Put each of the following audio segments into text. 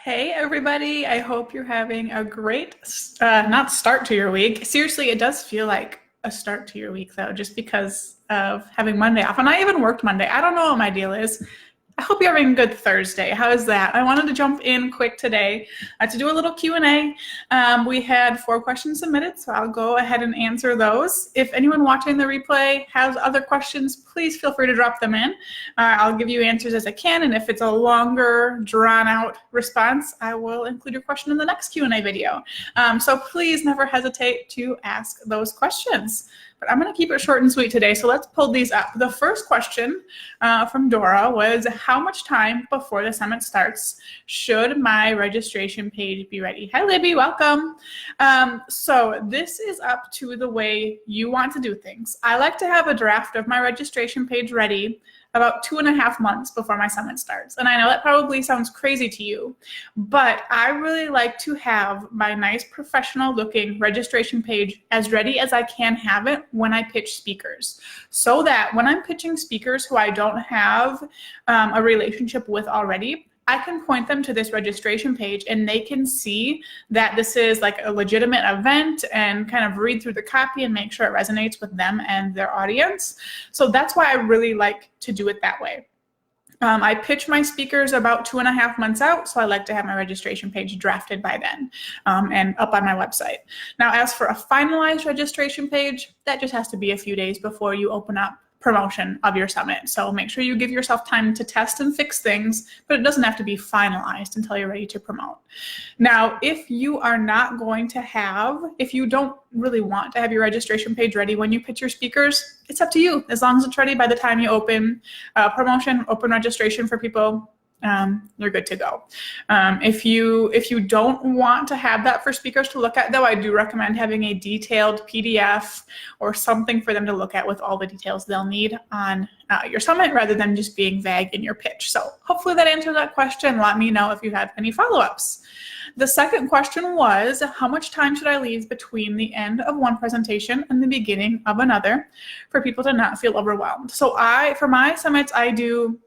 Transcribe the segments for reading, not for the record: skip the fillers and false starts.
Hey everybody, I hope you're having a great, not start to your week. Seriously, it does feel like a start to your week though, just because of having Monday off. And I even worked Monday. I don't know what my deal is. I hope you're having a good Thursday. How is that? I wanted to jump in quick today to do a little Q&A. We had 4 questions submitted, so I'll go ahead and answer those. If anyone watching the replay has other questions, please feel free to drop them in. I'll give you answers as I can, and if it's a longer, drawn-out response, I will include your question in the next Q&A video. So please never hesitate to ask those questions. But I'm going to keep it short and sweet today, so let's pull these up. The first question from Dora was, how much time before the summit starts should my registration page be ready? Hi, Libby, welcome. So this is up to the way you want to do things. I like to have a draft of my registration page ready about 2.5 months before my summit starts. And I know that probably sounds crazy to you, but I really like to have my nice professional looking registration page as ready as I can have it when I pitch speakers. So that when I'm pitching speakers who I don't have a relationship with already, I can point them to this registration page and they can see that this is like a legitimate event and kind of read through the copy and make sure it resonates with them and their audience. So that's why I really like to do it that way. I pitch my speakers about 2.5 months out, so I like to have my registration page drafted by then and up on my website. Now, as for a finalized registration page, that just has to be a few days before you open up promotion of your summit. So make sure you give yourself time to test and fix things, but it doesn't have to be finalized until you're ready to promote. Now, if you are not going to have, if you don't really want to have your registration page ready when you pitch your speakers, it's up to you. As long as it's ready by the time you open promotion, open registration for people, you're good to go. If you don't want to have that for speakers to look at, though, I do recommend having a detailed PDF or something for them to look at with all the details they'll need on your summit rather than just being vague in your pitch. So hopefully that answers that question. Let me know if you have any follow-ups. The second question was, how much time should I leave between the end of one presentation and the beginning of another for people to not feel overwhelmed? So for my summits, I do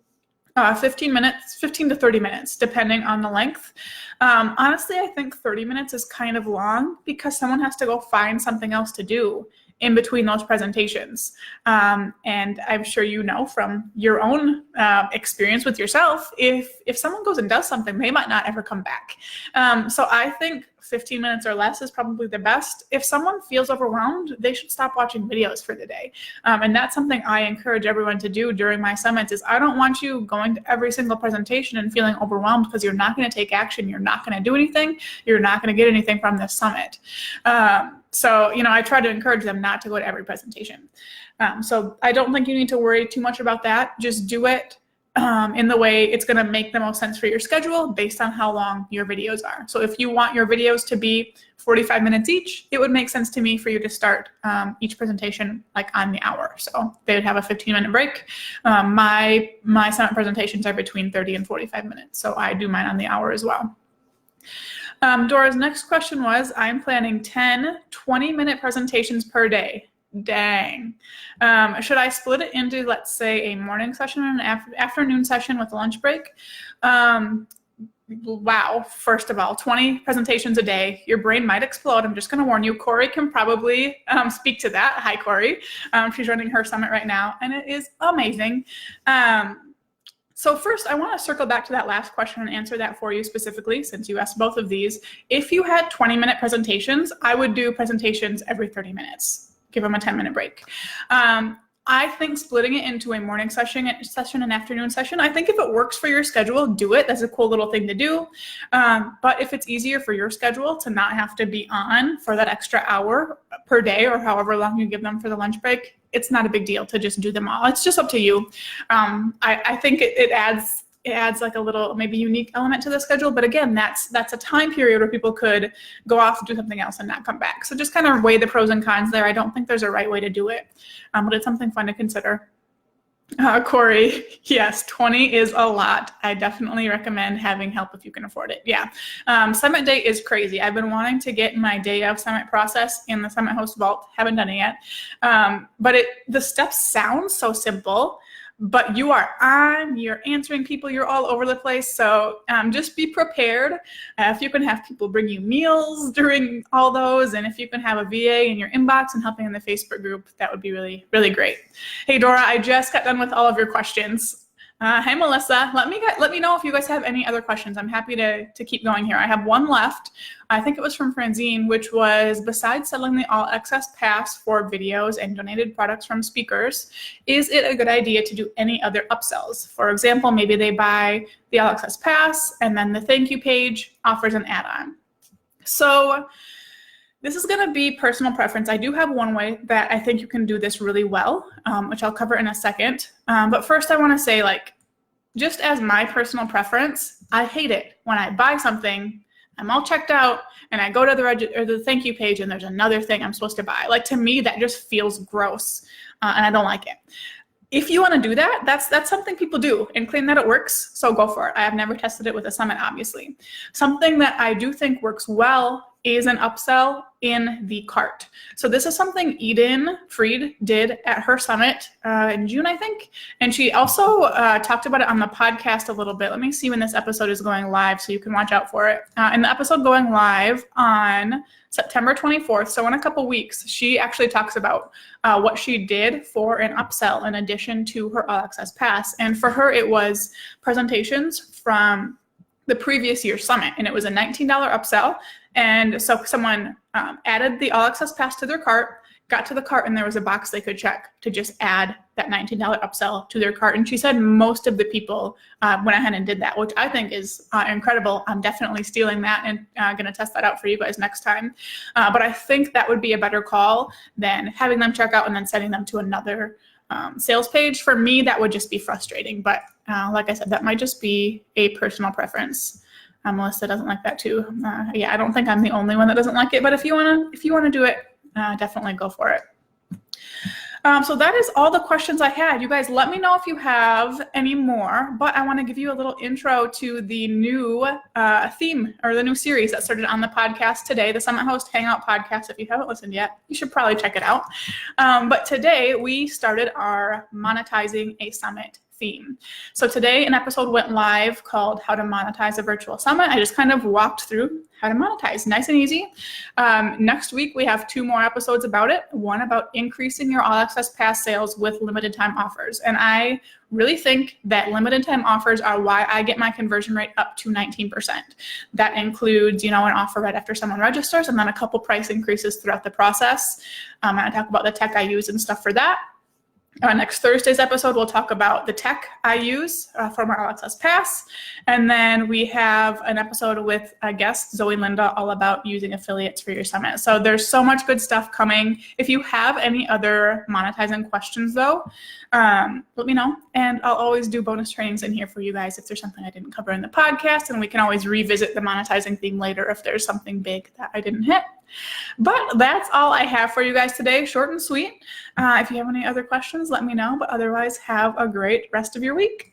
15 to 30 minutes, depending on the length. Honestly, I think 30 minutes is kind of long because someone has to go find something else to do in between those presentations. And I'm sure you know from your own experience with yourself, if someone goes and does something, they might not ever come back. So I think 15 minutes or less is probably the best. If someone feels overwhelmed, they should stop watching videos for the day. And that's something I encourage everyone to do during my summits is I don't want you going to every single presentation and feeling overwhelmed because you're not going to take action. You're not going to do anything. You're not going to get anything from this summit. So, I try to encourage them not to go to every presentation. So I don't think you need to worry too much about that. Just do it in the way it's going to make the most sense for your schedule based on how long your videos are. So if you want your videos to be 45 minutes each, it would make sense to me for you to start each presentation like on the hour. So they would have a 15-minute break. My summit presentations are between 30 and 45 minutes. So I do mine on the hour as well. Dora's next question was, I'm planning 10 20-minute presentations per day. Dang. Should I split it into, let's say, a morning session and an afternoon session with a lunch break? Wow. First of all, 20 presentations a day, your brain might explode. I'm just going to warn you. Corey can probably speak to that. Hi, Corey. She's running her summit right now, and it is amazing. So first, I want to circle back to that last question and answer that for you specifically, since you asked both of these. If you had 20-minute presentations, I would do presentations every 30 minutes. Give them a 10-minute break. I think splitting it into a morning session and afternoon session, I think if it works for your schedule, do it. That's a cool little thing to do. But if it's easier for your schedule to not have to be on for that extra hour per day or however long you give them for the lunch break, it's not a big deal to just do them all. It's just up to you. I think it adds like a little maybe unique element to the schedule. But again, that's a time period where people could go off and do something else and not come back. So just kind of weigh the pros and cons there. I don't think there's a right way to do it, but it's something fun to consider. Corey, yes, 20 is a lot. I definitely recommend having help if you can afford it. Yeah. Summit day is crazy. I've been wanting to get my day of summit process in the Summit Host Vault. Haven't done it yet. But the steps sound so simple. but you are on, you're answering people, you're all over the place. So just be prepared. If you can have people bring you meals during all those, and if you can have a VA in your inbox and helping in the Facebook group, that would be really, really great. Hey, Dora, I just got done with all of your questions. Hey, Melissa, let me know if you guys have any other questions. I'm happy to keep going here. I have one left. I think it was from Francine, which was, besides selling the All Access Pass for videos and donated products from speakers, is it a good idea to do any other upsells? For example, maybe they buy the All Access Pass and then the thank you page offers an add-on. So this is going to be personal preference. I do have one way that I think you can do this really well, which I'll cover in a second. But first I want to say, like, just as my personal preference, I hate it when I buy something, I'm all checked out, and I go to the thank you page and there's another thing I'm supposed to buy. Like, to me, that just feels gross, and I don't like it. If you want to do that, that's something people do, and claim that it works, so go for it. I have never tested it with a summit, obviously. Something that I do think works well is an upsell in the cart. So this is something Eden Freed did at her summit in June, I think. And she also talked about it on the podcast a little bit. Let me see when this episode is going live so you can watch out for it. In the episode going live on September 24th, so in a couple weeks, she actually talks about what she did for an upsell in addition to her All Access Pass. And for her, it was presentations from the previous year's summit, and it was a $19 upsell. And so someone added the All Access Pass to their cart, got to the cart, and there was a box they could check to just add that $19 upsell to their cart. And she said most of the people went ahead and did that, which I think is incredible. I'm definitely stealing that and going to test that out for you guys next time. But I think that would be a better call than having them check out and then sending them to another sales page. For me, that would just be frustrating. But like I said, that might just be a personal preference. Melissa doesn't like that too. Yeah, I don't think I'm the only one that doesn't like it. But if you wanna do it, definitely go for it. So that is all the questions I had. You guys, let me know if you have any more. But I want to give you a little intro to the new theme, or the new series that started on the podcast today, the Summit Host Hangout podcast. If you haven't listened yet, you should probably check it out. But today we started our Monetizing a Summit theme. So today an episode went live called How to Monetize a Virtual Summit. I just kind of walked through how to monetize, nice and easy. Next week we have 2 more episodes about it. One about increasing your All Access Pass sales with limited time offers. And I really think that limited time offers are why I get my conversion rate up to 19%. That includes, an offer right after someone registers, and then a couple price increases throughout the process. And I talk about the tech I use and stuff for that. Next Thursday's episode, we'll talk about the tech I use for my All Access Pass. And then we have an episode with a guest, Zoe Linda, all about using affiliates for your summit. So there's so much good stuff coming. If you have any other monetizing questions, though, let me know. And I'll always do bonus trainings in here for you guys if there's something I didn't cover in the podcast. And we can always revisit the monetizing theme later if there's something big that I didn't hit. But that's all I have for you guys today, short and sweet. If you have any other questions, let me know. But otherwise, have a great rest of your week.